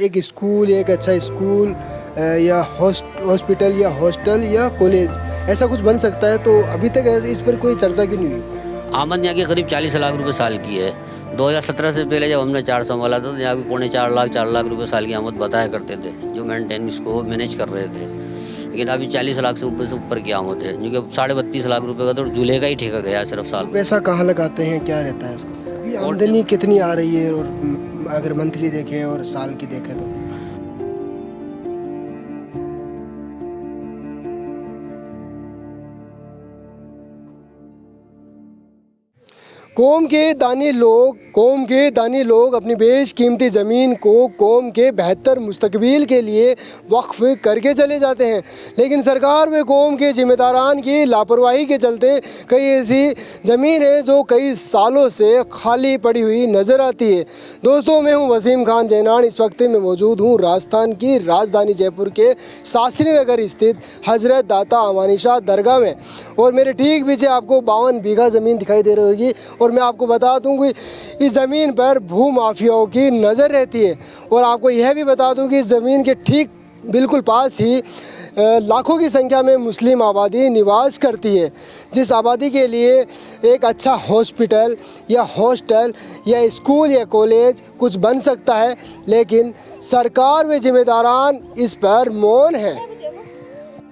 एक स्कूल, एक अच्छा स्कूल या हॉस्पिटल या हॉस्टल या कॉलेज ऐसा कुछ बन सकता है, तो अभी तक इस पर कोई चर्चा क्यों नहीं हुई? आमद यहाँ की करीब 40 लाख रुपए साल की है। 2017 से पहले जब हमने 4 संभाला था तो यहाँ की पौने 4 लाख रुपए साल की आमद बताया करते थे, जो मेंटेन इसको मैनेज कर रहे थे। लेकिन अभी 40 लाख से ऊपर की आमद है, क्योंकि 32.5 लाख रुपए का तो झूले का ही ठेका गया सिर्फ साल में। पैसा कहाँ लगाते हैं, क्या रहता है उसका? अभी आमदनी कितनी आ रही है, और अगर मंथली देखें और साल की देखें तो? कौम के दानी लोग अपनी बेशकीमती ज़मीन को कौम के बेहतर मुस्तकबिल के लिए वक्फ करके चले जाते हैं, लेकिन सरकार व कौम के ज़िम्मेदारान की लापरवाही के चलते कई ऐसी ज़मीन है जो कई सालों से खाली पड़ी हुई नज़र आती है। दोस्तों, मैं हूं वसीम खान जैनान। इस वक्त मैं मौजूद हूं राजस्थान की राजधानी जयपुर के शास्त्री नगर स्थित हज़रत दाता अमानी शाह दरगाह में, और मेरे ठीक पीछे आपको 52 बीघा ज़मीन दिखाई दे रही होगी। और मैं आपको बता दूं कि इस ज़मीन पर भू माफियाओं की नज़र रहती है, और आपको यह भी बता दूं कि इस ज़मीन के ठीक बिल्कुल पास ही लाखों की संख्या में मुस्लिम आबादी निवास करती है, जिस आबादी के लिए एक अच्छा हॉस्पिटल या हॉस्टल या स्कूल या कॉलेज कुछ बन सकता है, लेकिन सरकार व जिम्मेदारान इस पर मौन है।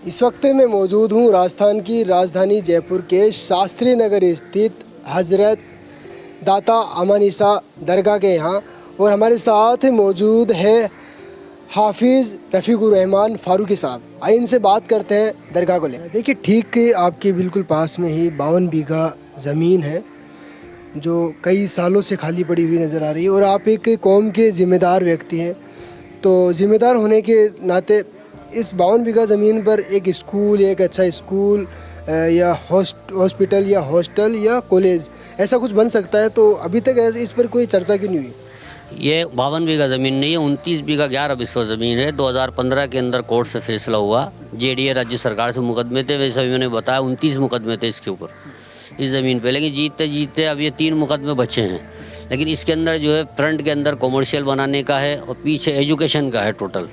इस वक्त मैं मौजूद हूँ राजस्थान की राजधानी जयपुर के शास्त्री नगर स्थित हज़रत दाता अमानी शाह दरगाह के यहाँ, और हमारे साथ मौजूद है हाफिज़ रफ़ीकुर रहमान फारूकी साहब। आइए इनसे बात करते हैं दरगाह को लेकर। देखिए, ठीक आपके बिल्कुल पास में ही 52 बीघा ज़मीन है जो कई सालों से खाली पड़ी हुई नज़र आ रही है, और आप एक कौम के ज़िम्मेदार व्यक्ति हैं, तो ज़िम्मेदार होने के नाते इस 52 बीघा ज़मीन पर एक स्कूल, एक अच्छा स्कूल या हॉस्पिटल या हॉस्टल या कॉलेज ऐसा कुछ बन सकता है, तो अभी तक इस पर कोई चर्चा क्यों नहीं हुई? ये 52 बीघा ज़मीन नहीं है, 29 बीघा 11 बिस्वा ज़मीन है। 2015 के अंदर कोर्ट से फैसला हुआ। जेडीए राज्य सरकार से मुकदमे थे, वैसे भी मैंने बताया 29 मुकदमे थे इसके ऊपर, इस ज़मीन पे। लेकिन जीतते अब ये 3 मुकदमे बचे हैं। लेकिन इसके अंदर जो है फ्रंट के अंदर कॉमर्शियल बनाने का है और पीछे एजुकेशन का है। टोटल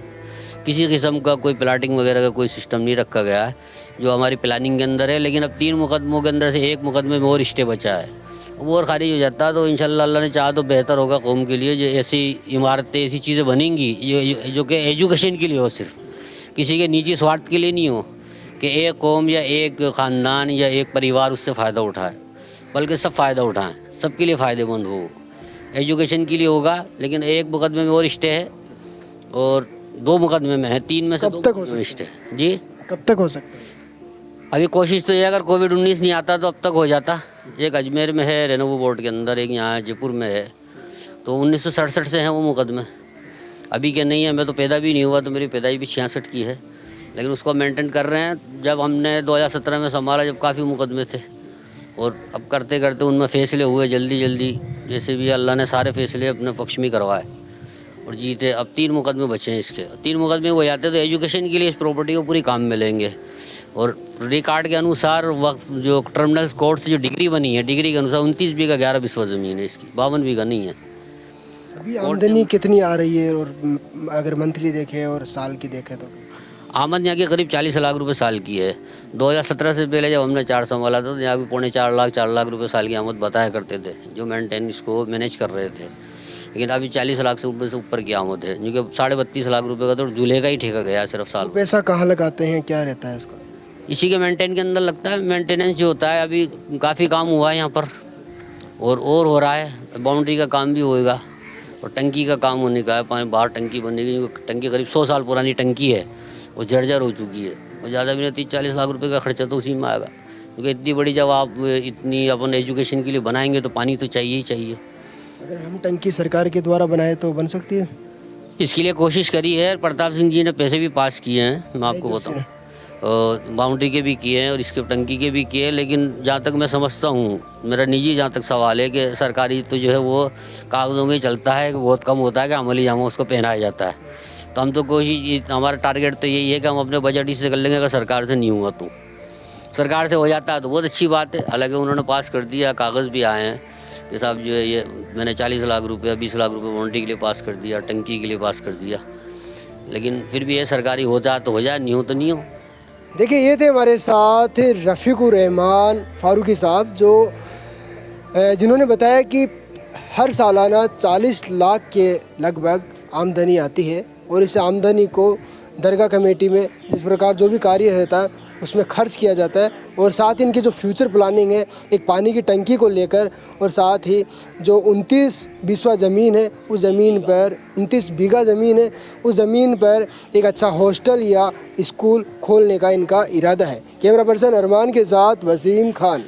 किसी किस्म का कोई प्लाटिंग वगैरह का कोई सिस्टम नहीं रखा गया है, जो हमारी प्लानिंग के अंदर है। लेकिन अब 3 मुकदमों के अंदर से 1 मुकदमे में और स्टे बचा है, वो और खारिज हो जाता है तो इंशाल्लाह अल्लाह ने चाहा तो बेहतर होगा कौम के लिए। जो ऐसी इमारतें, ऐसी चीज़ें बनेंगी जो कि एजुकेशन के लिए हो, सिर्फ किसी के निजी स्वार्थ के लिए नहीं हो कि एक कौम या एक ख़ानदान या एक परिवार उससे फ़ायदा उठाए, बल्कि सब फ़ायदा उठाएँ, सबके लिए फ़ायदेमंद हो। एजुकेशन के लिए होगा। लेकिन 1 मुकदमे में और स्टे है और 2 मुकदमे में है, 3 में से 2 कब तक हो सकता है जी? कब तक हो सकता है? अभी कोशिश तो ये, अगर कोविड-19 नहीं आता तो अब तक हो जाता। एक अजमेर में है रेनोवो बोर्ड के अंदर, एक यहाँ जयपुर में है, तो 1967 से हैं वो मुकदमे। अभी के नहीं है, मैं तो पैदा भी नहीं हुआ, तो मेरी पैदाइश भी 66 की है, लेकिन उसको मेंटेन कर रहे हैं। जब हमने 2017 में संभाला, जब काफ़ी मुकदमे थे, और अब करते करते उनमें फ़ैसले हुए जल्दी जैसे भी अल्लाह ने सारे फ़ैसले अपने पक्ष में करवाए और जीते। अब 3 मुकदमे बचे हैं इसके। 3 मुकदमे हो जाते तो एजुकेशन के लिए इस प्रॉपर्टी को पूरी काम में लेंगे। और रिकॉर्ड के अनुसार वक्त जो टर्मिनल कोर्ट से जो डिग्री बनी है, डिग्री के अनुसार 29 बीघा 11 बिस्वा ज़मीन है इसकी, 52 बीघा नहीं है। अभी आमदनी कितनी आ रही है, और अगर मंथली देखें और साल की देखें तो? आमद यहाँ की करीब 40 लाख रुपए साल की है। 2017 से पहले जब हमने 4 संभाला था तो यहाँ की पौने 4 लाख रुपए साल की आमद बताया करते थे, जो मेंटेन इसको मैनेज कर रहे थे। लेकिन अभी 40 लाख से ऊपर की आमद है, क्योंकि 32.5 लाख रुपए का तो झूले का ही ठेका गया सिर्फ साल में। पैसा कहाँ लगाते हैं, क्या रहता है उसका? इसी के मेंटेन के अंदर लगता है। मेंटेनेंस जो होता है, अभी काफ़ी काम हुआ है यहाँ पर और हो रहा है। बाउंड्री का काम भी होएगा और टंकी का काम होने का है। पानी बाहर टंकी बनेगी, टंकी करीब 100 साल पुरानी टंकी है, वो जर्जर हो चुकी है, और ज़्यादा भी नहीं, 30-40 लाख रुपए का खर्चा तो उसी में आएगा। क्योंकि इतनी बड़ी जब आप इतनी अपन एजुकेशन के लिए बनाएंगे तो पानी तो चाहिए ही चाहिए। अगर हम टंकी सरकार के द्वारा बनाए तो बन सकती है? इसके लिए कोशिश करी है। प्रताप सिंह जी ने पैसे भी पास किए हैं, मैं आपको बताऊँ, बाउंड्री के भी किए हैं और इसके टंकी के भी किए हैं। लेकिन जहाँ तक मैं समझता हूँ, मेरा निजी जहाँ तक सवाल है कि सरकारी तो जो है वो कागज़ों में ही चलता है, बहुत कम होता है कि अमली जामा उसको पहनाया जाता है। तो हम तो कोशिश, हमारा टारगेट तो यही है कि हम अपने बजट ही से कर लेंगे। अगर सरकार से नहीं हुआ तो सरकार से हो जाता है तो बहुत अच्छी बात है। हालांकि उन्होंने पास कर दिया, कागज़ भी आए हैं, कि साहब जो है ये मैंने 40 लाख रुपया 20 लाख रुपये बाउंड्री के लिए पास कर दिया, टंकी के लिए पास कर दिया, लेकिन फिर भी ये सरकारी हो जाए तो हो जाए, नहीं हो तो नहीं हो। देखिए, ये थे हमारे साथ रफ़ीकुर रहमान फारूकी साहब, जो जिन्होंने बताया कि हर सालाना 40 लाख के लगभग आमदनी आती है और इस आमदनी को दरगाह कमेटी में जिस प्रकार जो भी कार्य रहता है उसमें खर्च किया जाता है, और साथ ही इनकी जो फ्यूचर प्लानिंग है एक पानी की टंकी को लेकर, और साथ ही जो 29 बीसवा ज़मीन है उस ज़मीन पर 29 बीघा ज़मीन है, उस ज़मीन पर एक अच्छा हॉस्टल या स्कूल खोलने का इनका इरादा है। कैमरा पर्सन अरमान के साथ वसीम खान।